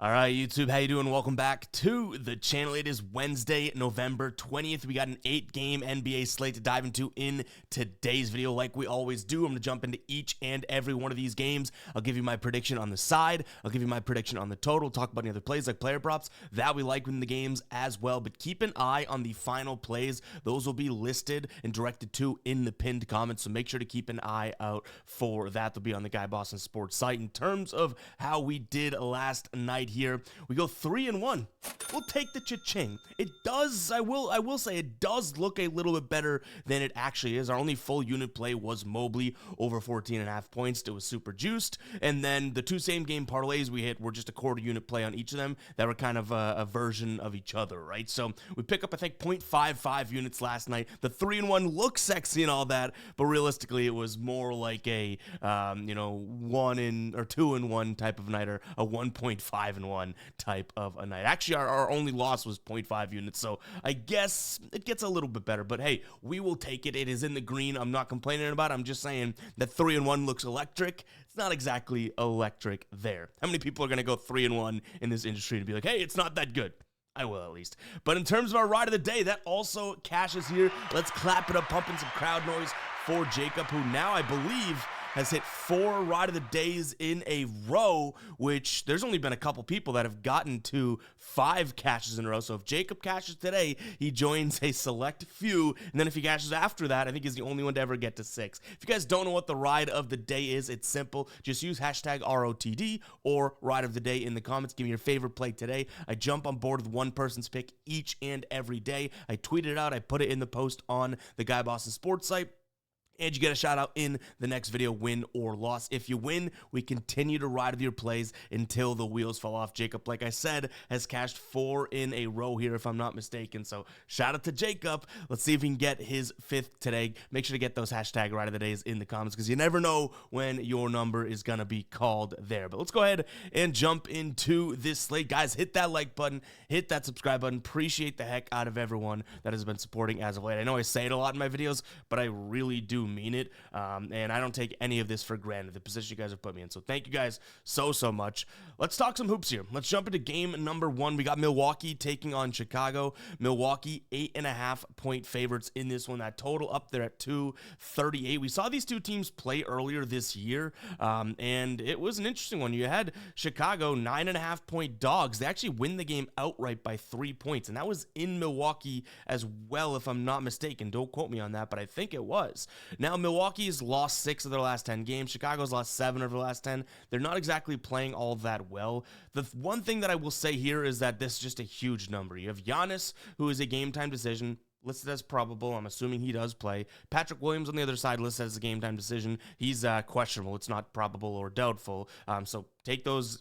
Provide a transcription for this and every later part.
All right, YouTube, how you doing? Welcome back to the channel. It is Wednesday, November 20th. We got an 8-game NBA slate to dive into in today's video. Like we always do, I'm going to jump into each and every one of these games. I'll give you my prediction on the side. I'll give you my prediction on the total. Talk about any other plays like player props that we like in the games as well. But keep an eye on the final plays. Those will be listed and directed to in the pinned comments, so make sure to keep an eye out for that. They'll be on the Guy Boston Sports site. In terms of how we did last night, here we go 3-1. We'll take the cha-ching. It does, I will say, it does look a little bit better than it actually is. Our only full unit play was Mobley over 14.5 points. It was super juiced. And then the two same game parlays we hit were just a quarter unit play on each of them that were kind of a version of each other, right? So we pick up, I think, 0.55 units last night. The 3-1 looks sexy and all that, but realistically it was more like a 1 or 2-1 type of night, or a 1.5-1 type of a night. Actually, our only loss was 0.5 units, so I guess it gets a little bit better. But hey, we will take it. It is in the green. I'm not complaining about it. I'm just saying that 3-1 looks electric. It's not exactly electric there. How many people are going to go 3-1 in this industry and be like, hey, it's not that good? I will, at least. But in terms of our ride of the day, that also cashes here. Let's clap it up, pumping some crowd noise for Jacob, who now, I believe, has hit 4 ride of the days in a row, which there's only been a couple people that have gotten to 5 cashes in a row. So if Jacob cashes today, he joins a select few. And then if he cashes after that, I think he's the only one to ever get to 6. If you guys don't know what the ride of the day is, it's simple. Just use hashtag ROTD or ride of the day in the comments. Give me your favorite play today. I jump on board with one person's pick each and every day. I tweet it out. I put it in the post on the Guy Boston Sports site. And you get a shout out in the next video, win or loss. If you win, we continue to ride with your plays until the wheels fall off. Jacob, like I said, has cashed 4 in a row here, if I'm not mistaken. So shout out to Jacob. Let's see if we can get his 5th today. Make sure to get those hashtag ride of the days in the comments, because you never know when your number is going to be called there. But let's go ahead and jump into this slate. Guys, hit that like button, hit that subscribe button. Appreciate the heck out of everyone that has been supporting as of late. I know I say it a lot in my videos, but I really do mean it, and I don't take any of this for granted, the position you guys have put me in. So thank you guys so much. Let's talk some hoops here. Let's jump into game number 1. We got Milwaukee taking on Chicago. Milwaukee 8.5 point favorites in this one. That total up there at 238. We saw these two teams play earlier this year, and it was an interesting one. You had Chicago 9.5 point dogs. They actually win the game outright by 3 points, and that was in Milwaukee as well, if I'm not mistaken. Don't quote me on that, but I think it was. Now, Milwaukee's lost 6 of their last 10 games. Chicago's lost 7 of their last 10. They're not exactly playing all that well. The one thing that I will say here is that this is just a huge number. You have Giannis, who is a game-time decision, listed as probable. I'm assuming he does play. Patrick Williams on the other side listed as a game-time decision. He's questionable. It's not probable or doubtful. So take those,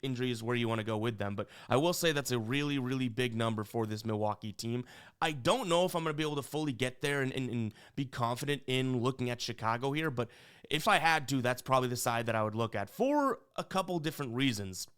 injuries where you want to go with them. But I will say that's a really, really big number for this Milwaukee team. I don't know if I'm going to be able to fully get there and be confident in looking at Chicago here. But if I had to, that's probably the side that I would look at for a couple different reasons.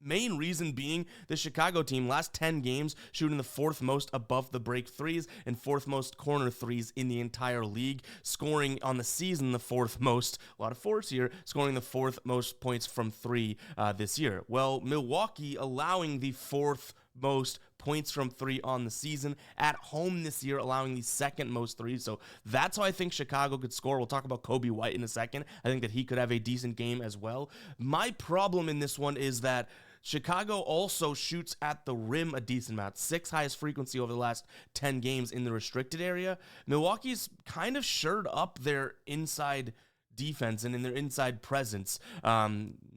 Main reason being the Chicago team, last 10 games, shooting the 4th most above the break threes and 4th most corner threes in the entire league, scoring on the season the 4th most, a lot of fours here, scoring the 4th most points from 3 this year. Well, Milwaukee allowing the 4th most points from 3 on the season, at home this year allowing the 2nd most threes. So that's how I think Chicago could score. We'll talk about Kobe White in a second. I think that he could have a decent game as well. My problem in this one is that Chicago also shoots at the rim a decent amount, 6th highest frequency over the last 10 games in the restricted area. Milwaukee's kind of shored up their inside defense and in their inside presence.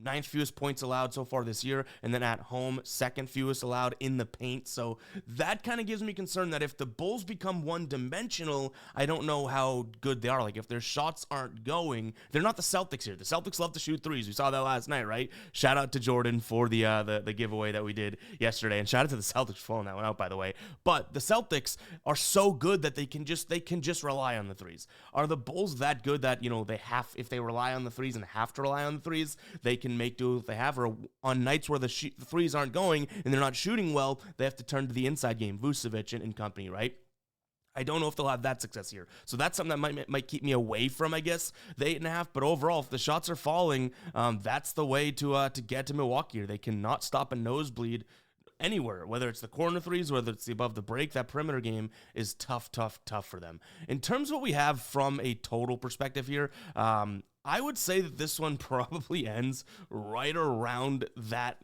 9th fewest points allowed so far this year, and then at home, 2nd fewest allowed in the paint. So that kind of gives me concern that if the Bulls become one-dimensional, I don't know how good they are. Like, if their shots aren't going, they're not the Celtics here. The Celtics love to shoot threes. We saw that last night, right? Shout out to Jordan for the giveaway that we did yesterday, and shout out to the Celtics for pulling that one out, by the way. But the Celtics are so good that they can just rely on the threes. Are the Bulls that good that, if they rely on the threes and have to rely on the threes, they can make do with what they have? Or on nights where the threes aren't going and they're not shooting well, they have to turn to the inside game, Vucevic and company, right? I don't know if they'll have that success here. So that's something that might keep me away from, I guess, the 8.5. But overall, if the shots are falling, that's the way to get to Milwaukee here. They cannot stop a nosebleed anywhere, whether it's the corner threes, whether it's the above the break. That perimeter game is tough for them. In terms of what we have from a total perspective here, I would say that this one probably ends right around that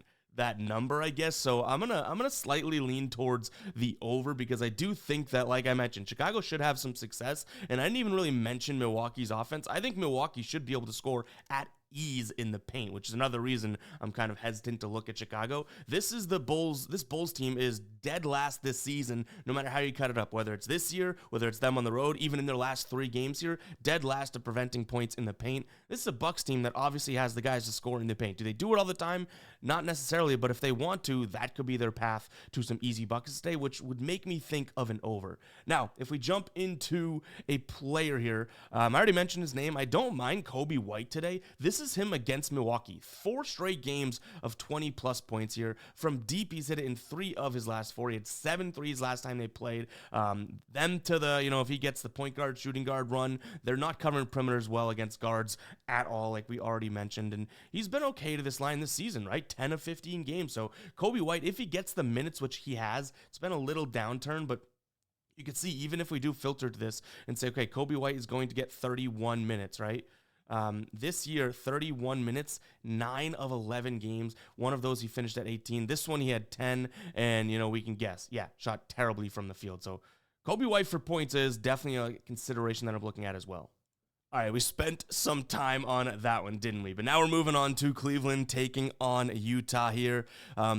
number, I guess. So I'm gonna slightly lean towards the over, because I do think that, like I mentioned, Chicago should have some success, and I didn't even really mention Milwaukee's offense. I think Milwaukee should be able to score at ease in the paint, which is another reason I'm kind of hesitant to look at Chicago. This Bulls team is dead last this season, no matter how you cut it up, whether it's this year, whether it's them on the road, even in their last 3 games here, dead last of preventing points in the paint. This is a Bucks team that obviously has the guys to score in the paint. Do they do it all the time? Not necessarily, but if they want to, that could be their path to some easy buckets today, which would make me think of an over. Now, if we jump into a player here, I already mentioned his name. I don't mind Coby White today. This is him against Milwaukee. 4 straight games of 20-plus points here. From deep, he's hit it in 3 of his last 4. He had 7 threes last time they played. Them to the, if he gets the point guard, shooting guard run, they're not covering perimeters well against guards at all, like we already mentioned. And he's been okay to this line this season, right? 10 of 15 games. So Coby White, if he gets the minutes, which he has, it's been a little downturn, but you can see, even if we do filter to this and say, okay, Coby White is going to get 31 minutes, right? This year, 31 minutes, 9 of 11 games. One of those he finished at 18. This one he had 10, and, we can guess. Yeah, shot terribly from the field. So Coby White for points is definitely a consideration that I'm looking at as well. All right, we spent some time on that one, didn't we? But now we're moving on to Cleveland taking on Utah here.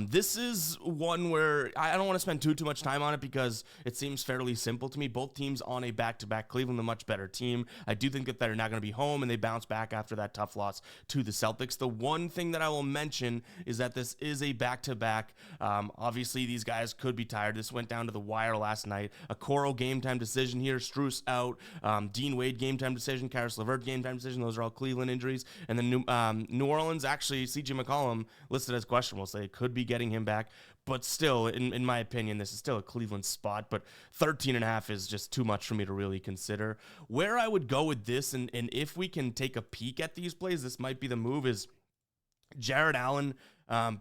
This is one where I don't want to spend too much time on it, because it seems fairly simple to me. Both teams on a back-to-back. Cleveland, the much better team. I do think that they're not going to be home, and they bounce back after that tough loss to the Celtics. The one thing that I will mention is that this is a back-to-back. Obviously, these guys could be tired. This went down to the wire last night. A Coro game-time decision here. Strus out. Dean Wade game-time decision. Karis LeVert game time decision. Those are all Cleveland injuries. And then New Orleans, actually, C.J. McCollum listed as questionable, so they could be getting him back. But still, in my opinion, this is still a Cleveland spot. But 13.5 is just too much for me to really consider. Where I would go with this, and if we can take a peek at these plays, this might be the move, is Jared Allen.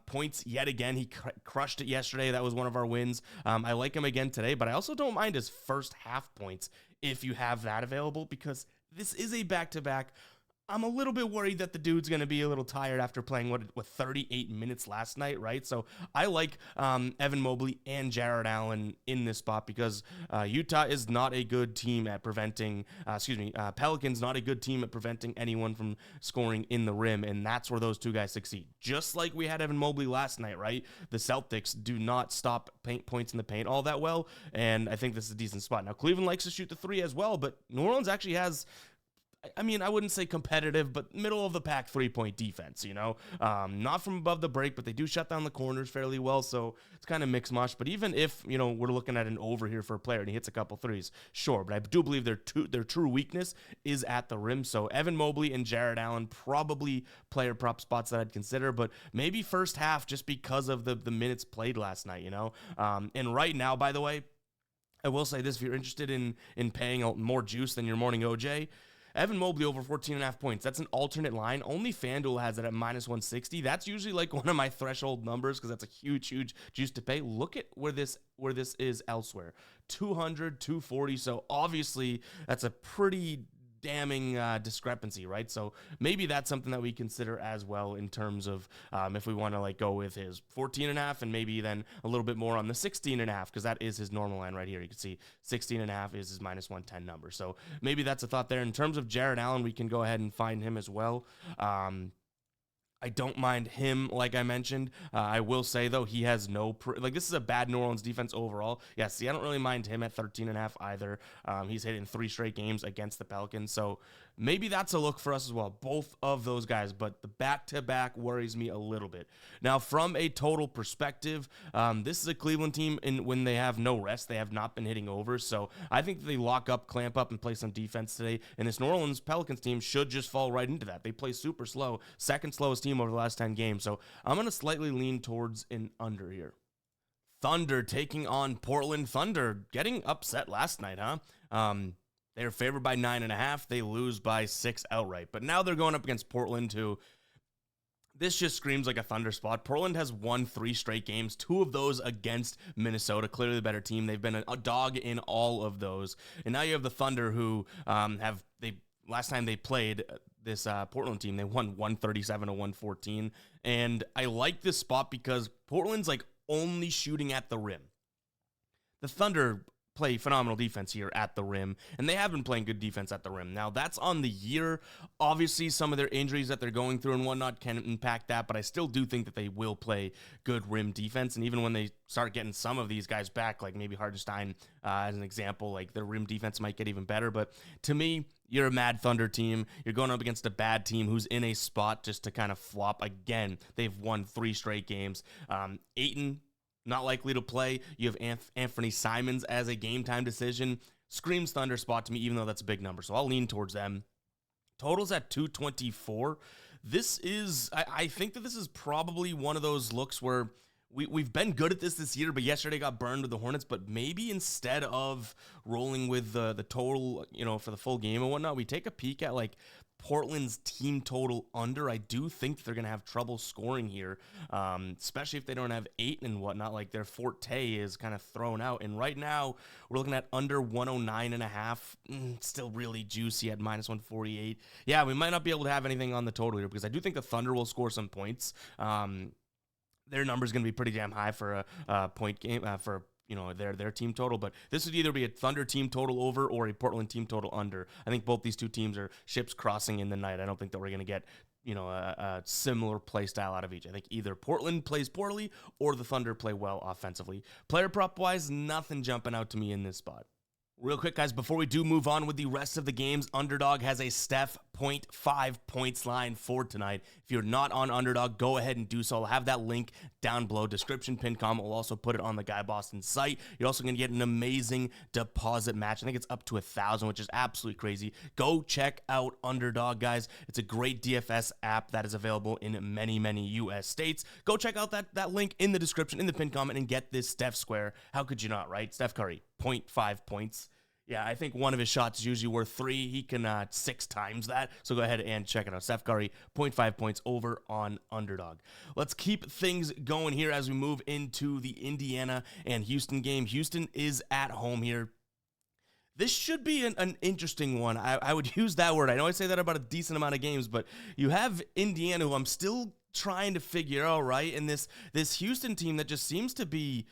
Points yet again. He crushed it yesterday. That was one of our wins. I like him again today, but I also don't mind his first half points if you have that available, because this is a back-to-back. I'm a little bit worried that the dude's going to be a little tired after playing, what 38 minutes last night, right? So I like Evan Mobley and Jared Allen in this spot, because Utah is not a good team at preventing, Pelicans not a good team at preventing anyone from scoring in the rim, and that's where those two guys succeed. Just like we had Evan Mobley last night, right? The Celtics do not stop points in the paint all that well, and I think this is a decent spot. Now, Cleveland likes to shoot the 3 as well, but New Orleans actually has, I wouldn't say competitive, but middle of the pack 3-point defense, not from above the break, but they do shut down the corners fairly well. So it's kind of mixed mush. But even if, we're looking at an over here for a player and he hits a couple threes, sure. But I do believe their true weakness is at the rim. So Evan Mobley and Jared Allen, probably player prop spots that I'd consider, but maybe first half just because of the minutes played last night, and right now, by the way, I will say this, if you're interested in paying more juice than your morning OJ, Evan Mobley over 14.5 points. That's an alternate line. Only FanDuel has it at -160. That's usually like one of my threshold numbers, because that's a huge juice to pay. Look at where this is elsewhere. 200, 240. So obviously that's a pretty damning discrepancy, right? So maybe that's something that we consider as well in terms of if we want to go with his 14.5 and maybe then a little bit more on the 16.5, because that is his normal line right here. You can see 16.5 is his -110 number. So maybe that's a thought there. In terms of Jared Allen, we can go ahead and find him as well. I don't mind him, like I mentioned. I will say, though, he has this is a bad New Orleans defense overall. Yeah, see, I don't really mind him at 13.5 either. He's hit in 3 straight games against the Pelicans. So maybe that's a look for us as well, both of those guys. But the back-to-back worries me a little bit. Now, from a total perspective, this is a Cleveland team, and when they have no rest, they have not been hitting overs. So I think they lock up, clamp up, and play some defense today. And this New Orleans Pelicans team should just fall right into that. They play super slow, second slowest team over the last 10 games. So I'm going to slightly lean towards an under here. Thunder taking on Portland. Thunder getting upset last night, huh? They were favored by 9.5. They lose by 6 outright. But now they're going up against Portland, who this just screams like a Thunder spot. Portland has won 3 straight games, 2 of those against Minnesota, clearly the better team. They've been a dog in all of those. And now you have the Thunder, who last time they played this Portland team, they won 137 to 114. And I like this spot because Portland's like only shooting at the rim. The Thunder play phenomenal defense here at the rim, and they have been playing good defense at the rim. Now, that's on the year. Obviously, some of their injuries that they're going through and whatnot can impact that, but I still do think that they will play good rim defense, and even when they start getting some of these guys back, like maybe Hartenstein as an example, like their rim defense might get even better. But to me, you're a mad Thunder team. You're going up against a bad team who's in a spot just to kind of flop again. They've won 3 straight games. Ayton, not likely to play. You have Anthony Simons as a game time decision. Screams Thunder spot to me, even though that's a big number. So I'll lean towards them. Totals at 224. This is, I think that this is probably one of those looks where we've been good at this year, but yesterday got burned with the Hornets. But maybe instead of rolling with the total, for the full game and whatnot, we take a peek at like Portland's team total under. I do think that they're going to have trouble scoring here, especially if they don't have Ayton and whatnot. Like their forte is kind of thrown out. And right now we're looking at under 109.5. Still really juicy at minus 148. Yeah, we might not be able to have anything on the total here because I do think the Thunder will score some points. Their number is going to be pretty damn high for a point game for their team total, but this would either be a Thunder team total over or a Portland team total under. I think both these two teams are ships crossing in the night. I don't think that we're going to get a similar play style out of each. I think either Portland plays poorly or the Thunder play well offensively. Player prop wise, nothing jumping out to me in this spot. Real quick, guys, before we do move on with the rest of the games, Underdog has a Steph 0.5 points line for tonight. If you're not on Underdog, go ahead and do so. I'll have that link down below. Description, pinned comment. We'll also put it on the Guy Boston site. You're also going to get an amazing deposit match. I think it's up to 1,000, which is absolutely crazy. Go check out Underdog, guys. It's a great DFS app that is available in many, many U.S. states. Go check out that link in the description, in the pinned comment, and get this Steph square. How could you not, right? Steph Curry, 0.5 points. Yeah, I think one of his shots is usually worth 3. He can 6 times that. So go ahead and check it out. Steph Curry, 0.5 points over on Underdog. Let's keep things going here as we move into the Indiana and Houston game. Houston is at home here. This should be an interesting one. I would use that word. I know I say that about a decent amount of games, but you have Indiana, who I'm still trying to figure out, right? And this Houston team that just seems to be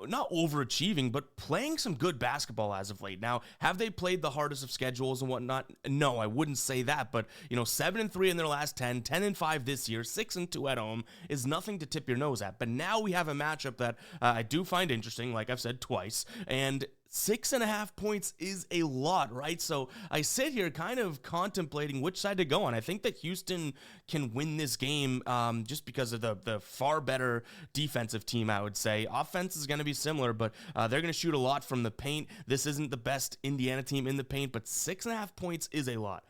not overachieving, but playing some good basketball as of late. Now, have they played the hardest of schedules and whatnot? No, I wouldn't say that, but 7-3 in their last 10, 10-5 this year, 6-2 at home is nothing to tip your nose at. But now we have a matchup that I do find interesting, like I've said twice, and 6.5 points is a lot, right? So I sit here kind of contemplating which side to go on. I think that Houston can win this game just because of the far better defensive team, I would say. Offense is going to be similar, but they're going to shoot a lot from the paint. This isn't the best Indiana team in the paint, but 6.5 points is a lot.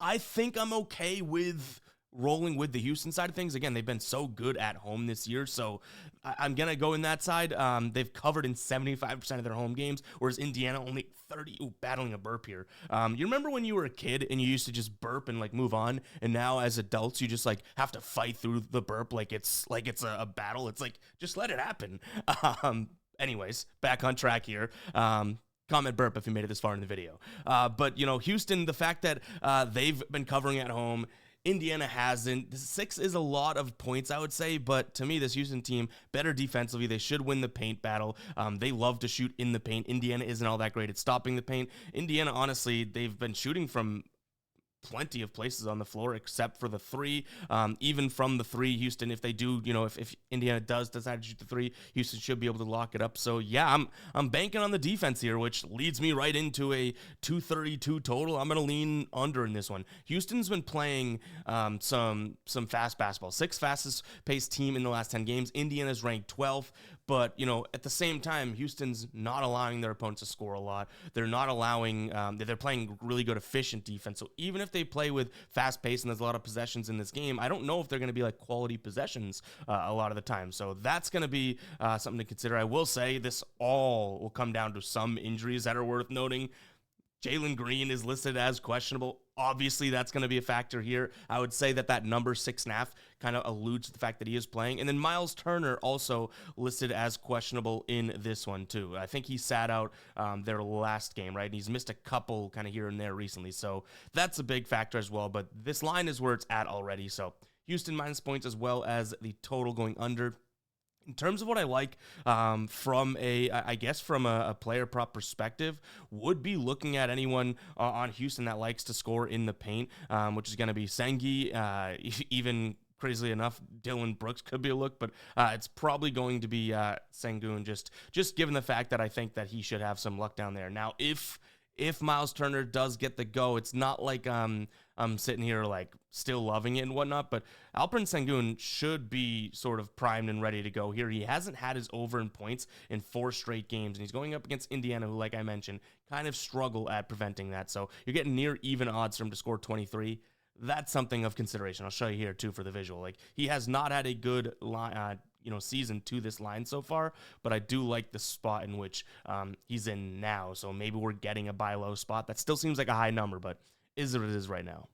I think I'm okay with rolling with the Houston side of things. Again, they've been so good at home this year, so I'm going to go in that side. They've covered in 75% of their home games, whereas Indiana only 30. Ooh, battling a burp here. You remember when you were a kid and you used to just burp and move on, and now as adults you just have to fight through the burp like it's a battle. It's just let it happen. Anyways, back on track here. Comment burp if you made it this far in the video. But Houston, the fact that they've been covering at home, Indiana hasn't. 6 is a lot of points, I would say, but to me, this Houston team, better defensively. They should win the paint battle. They love to shoot in the paint. Indiana isn't all that great at stopping the paint. Indiana, honestly, they've been shooting from plenty of places on the floor except for the 3. Even from the 3, Houston, if they do, if Indiana does decide to shoot the 3, Houston should be able to lock it up. So yeah, I'm banking on the defense here, which leads me right into a 232 total. I'm going to lean under in this one. Houston's been playing some fast basketball. 6th fastest paced team in the last 10 games. Indiana's ranked 12th. But, at the same time, Houston's not allowing their opponents to score a lot. They're not allowing, they're playing really good, efficient defense. So even if they play with fast pace and there's a lot of possessions in this game, I don't know if they're going to be like quality possessions a lot of the time. So that's going to be something to consider. I will say this all will come down to some injuries that are worth noting. Jalen Green is listed as questionable. Obviously, that's going to be a factor here. I would say that number 6.5 kind of alludes to the fact that he is playing. And then Miles Turner also listed as questionable in this one, too. I think he sat out their last game, right? And he's missed a couple kind of here and there recently. So that's a big factor as well. But this line is where it's at already. So Houston minus points as well as the total going under. In terms of what I like from a player prop perspective, would be looking at anyone on Houston that likes to score in the paint, which is going to be Sengi, even crazily enough, Dylan Brooks could be a look, but it's probably going to be Sengun, just given the fact that I think that he should have some luck down there. Now, if Miles Turner does get the go, it's not like I'm sitting here like still loving it and whatnot, but Alperen Sengun should be sort of primed and ready to go here. He hasn't had his over in points in 4 straight games, and he's going up against Indiana, who, like I mentioned, kind of struggle at preventing that. So you're getting near even odds for him to score 23. That's something of consideration. I'll show you here too for the visual. Like, he has not had a good line, season to this line so far, but I do like the spot in which he's in now. So maybe we're getting a buy low spot. That still seems like a high number, but is what it is right now.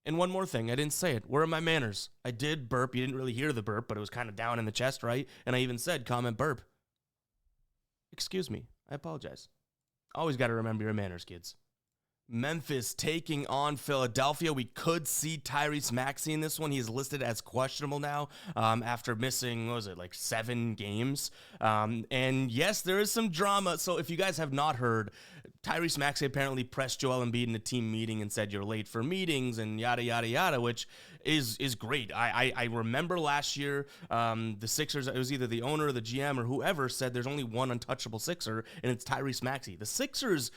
And one more thing, I didn't say it. Where are my manners? I did burp. You didn't really hear the burp, but it was kind of down in the chest, right? And I even said, comment burp. Excuse me. I apologize. Always got to remember your manners, kids. Memphis taking on Philadelphia. We could see Tyrese Maxey in this one. He's listed as questionable now after missing, 7 games. And yes, there is some drama. So if you guys have not heard, Tyrese Maxey apparently pressed Joel Embiid in a team meeting and said, you're late for meetings and yada, yada, yada, which is great. I remember last year, the Sixers, it was either the owner or the GM or whoever said there's only one untouchable Sixer, and it's Tyrese Maxey. The Sixers,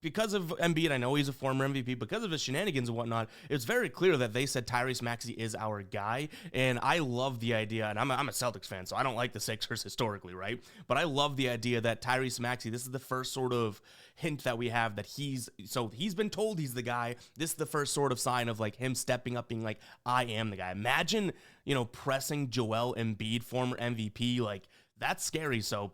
because of Embiid, I know he's a former MVP, because of his shenanigans and whatnot, it's very clear that they said Tyrese Maxey is our guy, and I love the idea, and I'm a Celtics fan, so I don't like the Sixers historically, right? But I love the idea that Tyrese Maxey, this is the first sort of hint that we have that he's been told he's the guy. This is the first sort of sign of like him stepping up, being like, I am the guy. Imagine, pressing Joel Embiid, former MVP, like, that's scary. So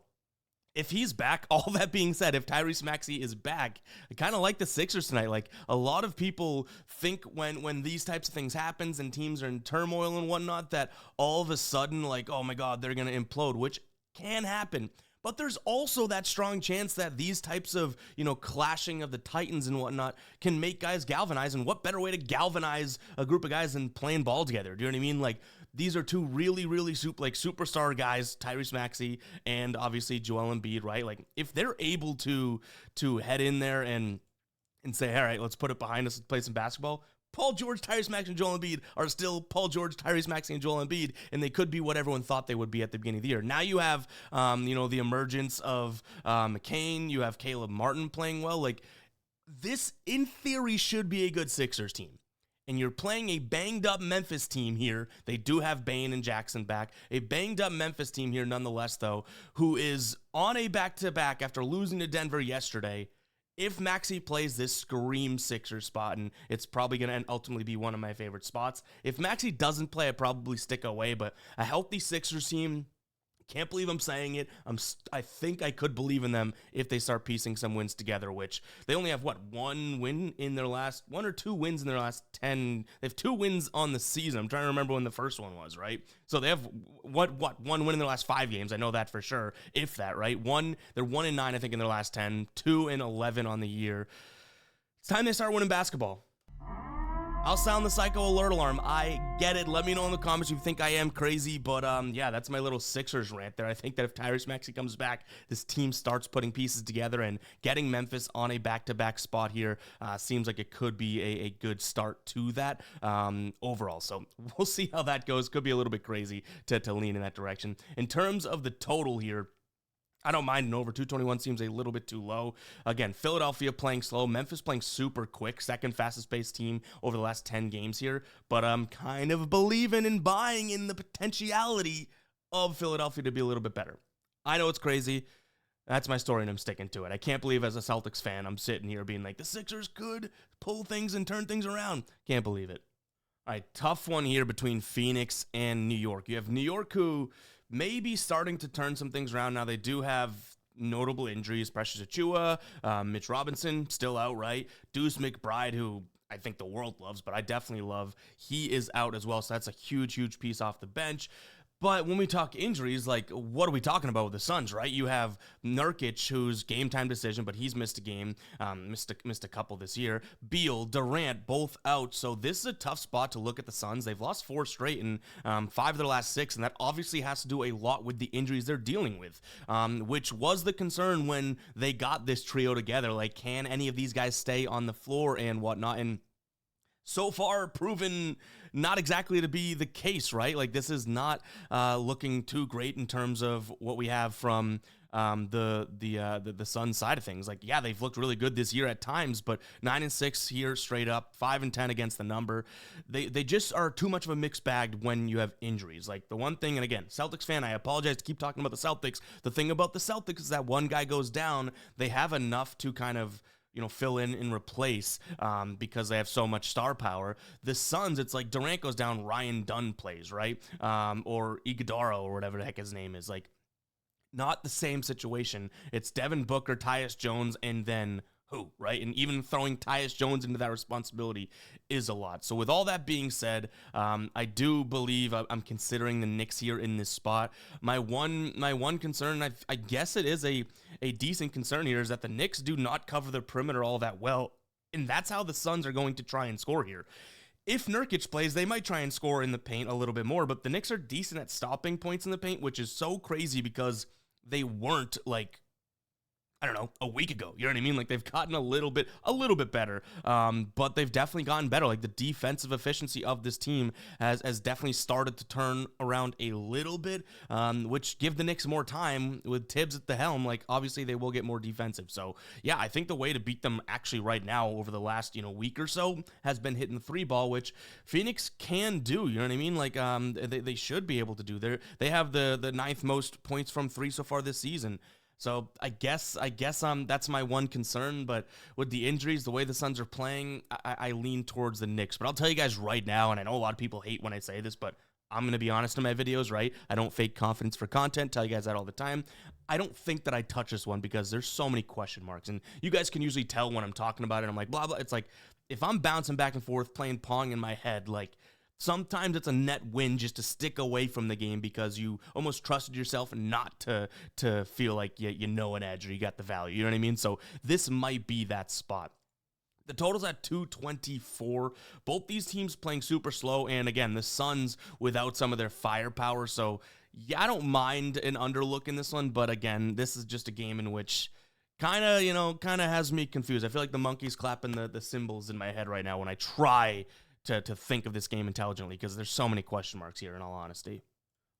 if he's back, all that being said, if Tyrese Maxey is back, I kind of like the Sixers tonight. Like, a lot of people think when these types of things happens and teams are in turmoil and whatnot, that all of a sudden, like, oh my God, they're going to implode, which can happen. But there's also that strong chance that these types of, clashing of the titans and whatnot can make guys galvanize. And what better way to galvanize a group of guys than playing ball together? Do you know what I mean? Like, these are two really, really superstar guys, Tyrese Maxey and obviously Joel Embiid, right? Like, if they're able to head in there and say, all right, let's put it behind us, let's play some basketball. Paul George, Tyrese Maxey, and Joel Embiid are still Paul George, Tyrese Maxey, and Joel Embiid, and they could be what everyone thought they would be at the beginning of the year. Now you have, the emergence of McCain. You have Caleb Martin playing well. Like, this, in theory, should be a good Sixers team. And you're playing a banged-up Memphis team here. They do have Bane and Jackson back. A banged-up Memphis team here, nonetheless, though, who is on a back-to-back after losing to Denver yesterday. If Maxey plays, this screams Sixers spot, and it's probably going to ultimately be one of my favorite spots. If Maxey doesn't play, I'd probably stick away, but a healthy Sixers team, can't believe I'm saying it. I think I could believe in them if they start piecing some wins together, which they only have, one win in their last, 1 or 2 wins in their last 10. They have 2 wins on the season. I'm trying to remember when the first one was, right? So they have, 1 win in their last 5 games. I know that for sure, if that, right? They're 1-9, I think, in their last 10, 2-11 on the year. It's time they start winning basketball. I'll sound the psycho alert alarm. I get it. Let me know in the comments if you think I am crazy. But yeah, that's my little Sixers rant there. I think that if Tyrese Maxey comes back, this team starts putting pieces together, and getting Memphis on a back-to-back spot here seems like it could be a good start to that overall. So we'll see how that goes. Could be a little bit crazy to lean in that direction. In terms of the total here, I don't mind an over. 221 seems a little bit too low. Again, Philadelphia playing slow. Memphis playing super quick. Second fastest paced team over the last 10 games here. But I'm kind of believing and buying in the potentiality of Philadelphia to be a little bit better. I know it's crazy. That's my story, and I'm sticking to it. I can't believe as a Celtics fan, I'm sitting here being like, the Sixers could pull things and turn things around. Can't believe it. All right, tough one here between Phoenix and New York. You have New York, who may be starting to turn some things around. Now, they do have notable injuries. Precious Achiuwa, Mitch Robinson, still out, right? Deuce McBride, who I think the world loves, but I definitely love, he is out as well, so that's a huge, huge piece off the bench. But when we talk injuries, like, what are we talking about with the Suns, right? You have Nurkic, who's game time decision, but he's missed a game, missed a couple this year. Beal, Durant, both out. So this is a tough spot to look at the Suns. They've lost 4 straight in 5 of their last 6, and that obviously has to do a lot with the injuries they're dealing with, which was the concern when they got this trio together. Like, can any of these guys stay on the floor and whatnot? And so far proven not exactly to be the case, right? Like, this is not looking too great in terms of what we have from the Suns side of things. Like, yeah, they've looked really good this year at times, but 9-6 here straight up, 5-10 against the number. They just are too much of a mixed bag when you have injuries. Like, the one thing, and again, Celtics fan, I apologize to keep talking about the Celtics. The thing about the Celtics is that one guy goes down, they have enough to kind of, you know, fill in and replace because they have so much star power. The Suns, it's like Durant goes down, Ryan Dunn plays, right? Or Iguodala or whatever the heck his name is. Like, not the same situation. It's Devin Booker, Tyus Jones, and then who, right? And even throwing Tyus Jones into that responsibility is a lot. So with all that being said, I do believe I'm considering the Knicks here in this spot. My one concern, I guess it is a decent concern here, is that the Knicks do not cover the perimeter all that well, and that's how the Suns are going to try and score here. If Nurkic plays, they might try and score in the paint a little bit more, but the Knicks are decent at stopping points in the paint, which is so crazy because they weren't, like, I don't know, a week ago. You know what I mean? Like, they've gotten a little bit better, but they've definitely gotten better. Like, the defensive efficiency of this team has definitely started to turn around a little bit, which give the Knicks more time with Tibbs at the helm. Like, obviously they will get more defensive. So yeah, I think the way to beat them actually right now over the last, week or so has been hitting the 3-ball, which Phoenix can do. You know what I mean? Like, they should be able to do. They have the 9th most points from 3 so far this season. So I guess that's my one concern, but with the injuries, the way the Suns are playing, I lean towards the Knicks. But I'll tell you guys right now, and I know a lot of people hate when I say this, but I'm going to be honest in my videos, right? I don't fake confidence for content, tell you guys that all the time. I don't think that I touch this one because there's so many question marks, and you guys can usually tell when I'm talking about it. I'm like, blah, blah. It's like, if I'm bouncing back and forth, playing Pong in my head, like, sometimes it's a net win just to stick away from the game because you almost trusted yourself not to feel like you know an edge or you got the value. You know what I mean? So this might be that spot. The total's at 224. Both these teams playing super slow, and again, the Suns without some of their firepower. So yeah, I don't mind an underlook in this one, but again, this is just a game in which kind of has me confused. I feel like the monkey's clapping the cymbals in my head right now when I try to think of this game intelligently because there's so many question marks here, in all honesty.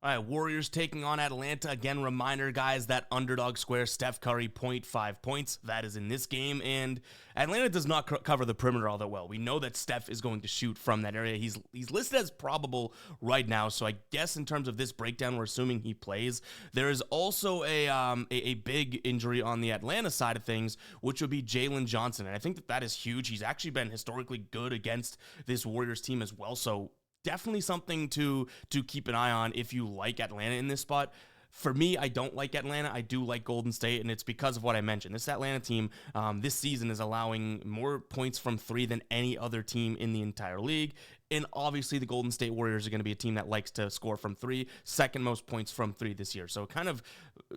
All right, Warriors taking on Atlanta. Again, reminder, guys, that underdog square, Steph Curry, 0.5 points. That is in this game, and Atlanta does not cover the perimeter all that well. We know that Steph is going to shoot from that area. He's listed as probable right now, so I guess in terms of this breakdown, we're assuming he plays. There is also a big injury on the Atlanta side of things, which would be Jalen Johnson, and I think that is huge. He's actually been historically good against this Warriors team as well, so definitely something to keep an eye on if you like Atlanta in this spot. For me, I don't like Atlanta. I do like Golden State, and it's because of what I mentioned. This Atlanta team this season is allowing more points from 3 than any other team in the entire league. And obviously, the Golden State Warriors are going to be a team that likes to score from 3, second most points from 3 this year. So it kind of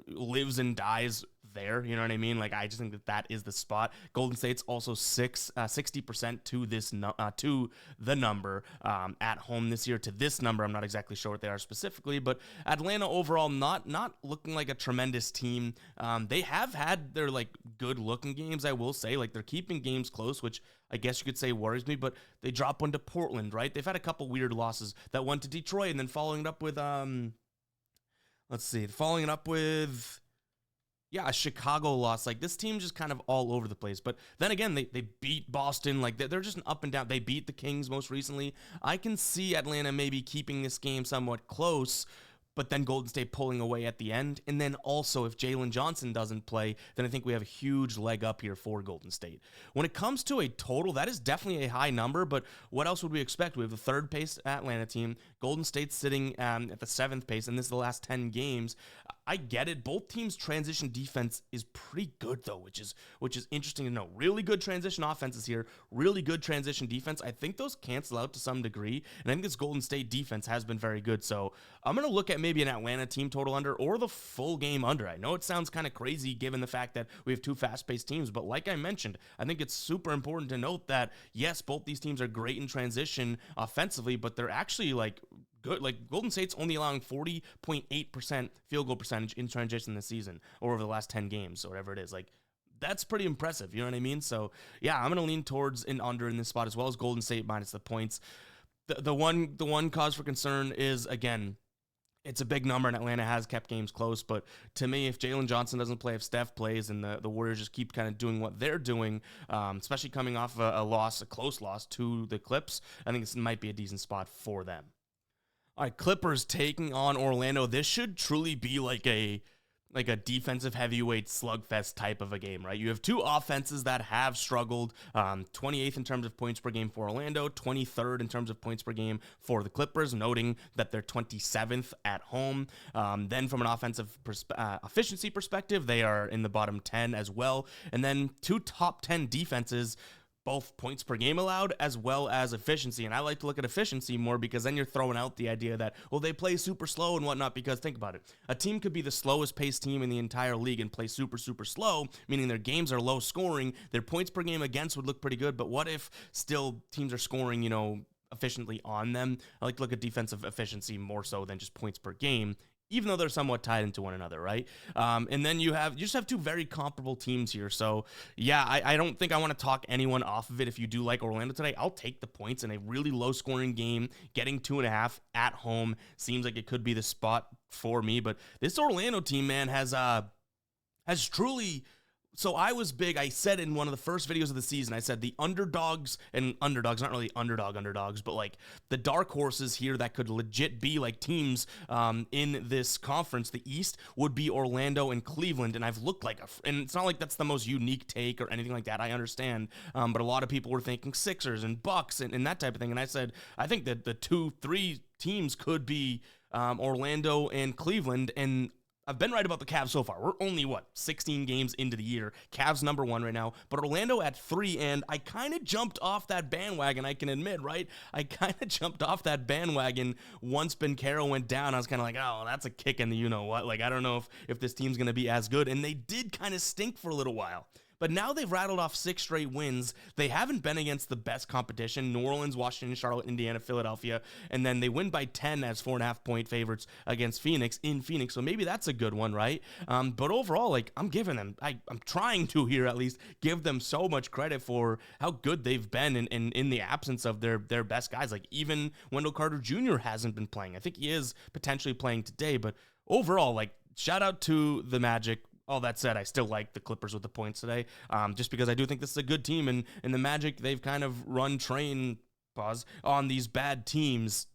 lives and dies there, you know what I mean? Like, I just think that is the spot. Golden State's also 60% to the number at home this year. To this number, I'm not exactly sure what they are specifically, but Atlanta overall not looking like a tremendous team. They have had their good looking games, I will say. Like, they're keeping games close, which I guess you could say worries me, but they drop one to Portland, right? They've had a couple weird losses. That one to Detroit, and then following it up with a Chicago loss. Like, this team just kind of all over the place. But then again, they beat Boston. Like, they're just an up and down. They beat the Kings most recently. I can see Atlanta maybe keeping this game somewhat close, but then Golden State pulling away at the end. And then also, if Jalen Johnson doesn't play, then I think we have a huge leg up here for Golden State. When it comes to a total, that is definitely a high number, but what else would we expect? We have the third pace Atlanta team. Golden State sitting at the seventh pace, and this is the last 10 games. I get it. Both teams' transition defense is pretty good, though, which is interesting to know. Really good transition offenses here, really good transition defense. I think those cancel out to some degree, and I think this Golden State defense has been very good. So I'm going to look at maybe an Atlanta team total under or the full game under. I know it sounds kind of crazy given the fact that we have two fast-paced teams, but like I mentioned, I think it's super important to note that, yes, both these teams are great in transition offensively, but they're actually like good. Like Golden State's only allowing 40.8% field goal percentage in transition this season or over the last 10 games or whatever it is. Like that's pretty impressive. You know what I mean? So yeah, I'm going to lean towards an under in this spot as well as Golden State minus the points. The one cause for concern is, again, it's a big number, and Atlanta has kept games close. But to me, if Jalen Johnson doesn't play, if Steph plays, and the Warriors just keep kind of doing what they're doing, especially coming off a close loss to the Clips, I think this might be a decent spot for them. All right, Clippers taking on Orlando. This should truly be like a defensive heavyweight slugfest type of a game, right? You have two offenses that have struggled, 28th in terms of points per game for Orlando, 23rd in terms of points per game for the Clippers, noting that they're 27th at home. Then from an offensive efficiency perspective, they are in the bottom 10 as well. And then two top 10 defenses, both points per game allowed as well as efficiency. And I like to look at efficiency more because then you're throwing out the idea that, well, they play super slow and whatnot, because think about it. A team could be the slowest paced team in the entire league and play super, super slow, meaning their games are low scoring. Their points per game against would look pretty good. But what if still teams are scoring, efficiently on them? I like to look at defensive efficiency more so than just points per game, even though they're somewhat tied into one another, right? And then you just have two very comparable teams here. So yeah, I don't think I want to talk anyone off of it. If you do like Orlando today, I'll take the points in a really low scoring game. Getting 2.5 at home seems like it could be the spot for me. But this Orlando team, man, has truly. So I was big. I said in one of the first videos of the season, I said the underdogs, not really underdogs, but like the dark horses here that could legit be like teams in this conference, the East, would be Orlando and Cleveland. And I've looked like and it's not like that's the most unique take or anything like that. I understand. But a lot of people were thinking Sixers and Bucks and that type of thing. And I said, I think that the 2-3 teams could be Orlando and Cleveland. And I've been right about the Cavs so far. We're only, 16 games into the year. Cavs number 1 right now, but Orlando at 3, and I kind of jumped off that bandwagon, I can admit, right? I kind of jumped off that bandwagon once Banchero went down. I was kind of like, oh, that's a kick in the you-know-what. Like, I don't know if this team's going to be as good, and they did kind of stink for a little while. But now they've rattled off 6 straight wins. They haven't been against the best competition: New Orleans, Washington, Charlotte, Indiana, Philadelphia. And then they win by 10 as 4.5-point favorites against Phoenix in Phoenix. So maybe that's a good one, right? But overall, like, I'm giving them, I'm trying to here at least give them so much credit for how good they've been in the absence of their best guys. Like, even Wendell Carter Jr. hasn't been playing. I think he is potentially playing today. But overall, like, shout out to the Magic. All that said, I still like the Clippers with the points today, just because I do think this is a good team. And in the Magic, they've kind of run train on these bad teams.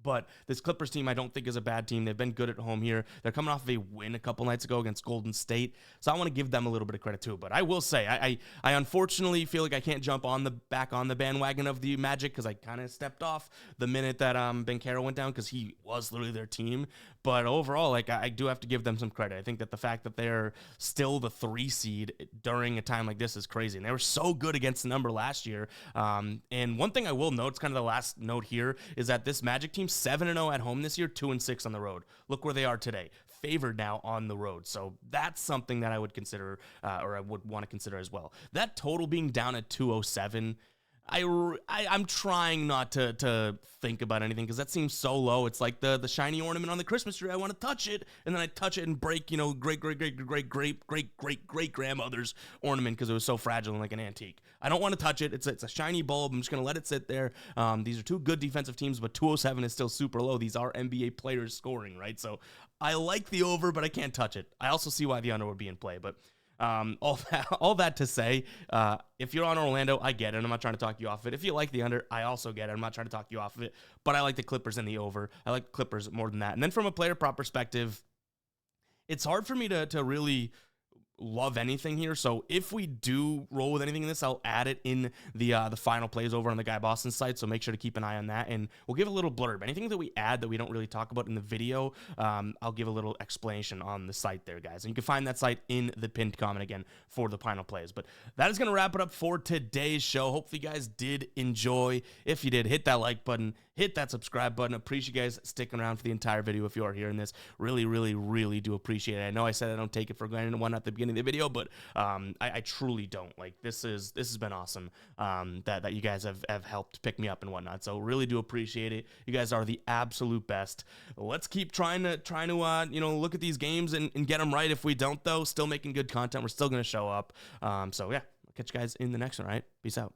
But this Clippers team, I don't think is a bad team. They've been good at home here. They're coming off of a win a couple nights ago against Golden State. So I want to give them a little bit of credit too. But I will say, I unfortunately feel like I can't jump back on the bandwagon of the Magic, because I kind of stepped off the minute that Banchero went down, because he was literally their team. But overall, like, I do have to give them some credit. I think that the fact that they're still the 3 seed during a time like this is crazy. And they were so good against the number last year. And one thing I will note, it's kind of the last note here, is that this Magic team, 7-0 at home this year, 2-6 on the road. Look where they are today, favored now on the road. So that's something that I would consider, or I would want to consider as well. That total being down at 207, I'm trying not to think about anything, because that seems so low. It's like the shiny ornament on the Christmas tree. I want to touch it, and then I touch it and break, great grandmother's ornament, because it was so fragile and like an antique. I don't want to touch it. It's a shiny bulb. I'm just gonna let it sit there. These are two good defensive teams, but 207 is still super low. These are NBA players scoring, right? So I like the over, but I can't touch it. I also see why the under would be in play, but All that to say, if you're on Orlando, I get it. I'm not trying to talk you off of it. If you like the under, I also get it. I'm not trying to talk you off of it, but I like the Clippers and the over. I like the Clippers more than that. And then from a player prop perspective, it's hard for me to really love anything here. So if we do roll with anything in this, I'll add it in the final plays over on the Guy Boston site. So make sure to keep an eye on that, and we'll give a little blurb. Anything that we add that we don't really talk about in the video, I'll give a little explanation on the site there, guys. And you can find that site in the pinned comment again for the final plays. But that is going to wrap it up for today's show. Hopefully you guys did enjoy. If you did, hit that like button, hit that subscribe button. Appreciate you guys sticking around for the entire video. If you are hearing this, really, really, really do appreciate it. I know I said I don't take it for granted and whatnot at the beginning of the video, but I truly don't. Like, this has been awesome, that you guys have helped pick me up and whatnot. So really do appreciate it. You guys are the absolute best. Let's keep trying to look at these games and get them right. If we don't, though, still making good content. We're still going to show up. So yeah, I'll catch you guys in the next one. All right, peace out.